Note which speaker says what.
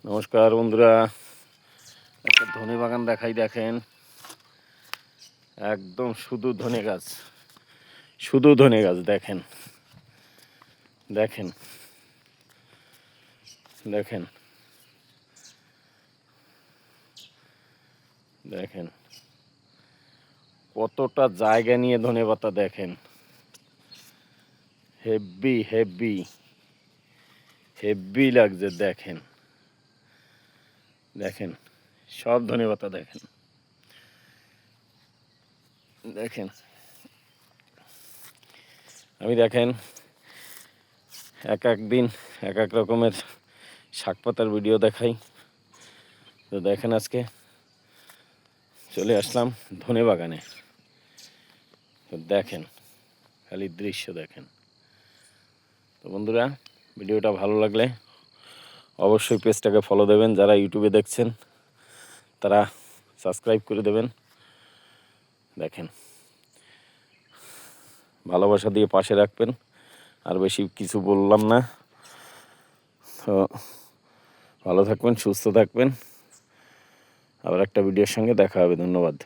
Speaker 1: নমস্কার বন্ধুরা, একটা ধনে বাগান দেখাই। দেখেন, একদম শুধু ধনে গাছ, শুধু ধনে গাছ। দেখেন দেখেন দেখেন দেখেন কতটা জায়গা নিয়ে ধনে পাতা। দেখেন, হেভি হেভি হেভি লাগছে। দেখেন দেখেন সব ধনে পাতা। দেখেন দেখেন আমি দেখেন এক এক দিন এক এক রকমের শাক পাতার ভিডিও দেখাই। তো দেখেন, আজকে চলে আসলাম ধনে বাগানে। তো দেখেন, খালি দৃশ্য দেখেন। তো বন্ধুরা, ভিডিওটা ভালো লাগলে অবশ্যই পেজটাকে ফলো দেবেন। যারা ইউটিউবে দেখছেন তারা সাবস্ক্রাইব করে দেবেন। দেখেন, ভালোবাসা দিয়ে পাশে রাখবেন। আর বেশি কিছু বললাম না। তো ভালো থাকবেন, সুস্থ থাকবেন। আবার একটা ভিডিওর সঙ্গে দেখা হবে। ধন্যবাদ।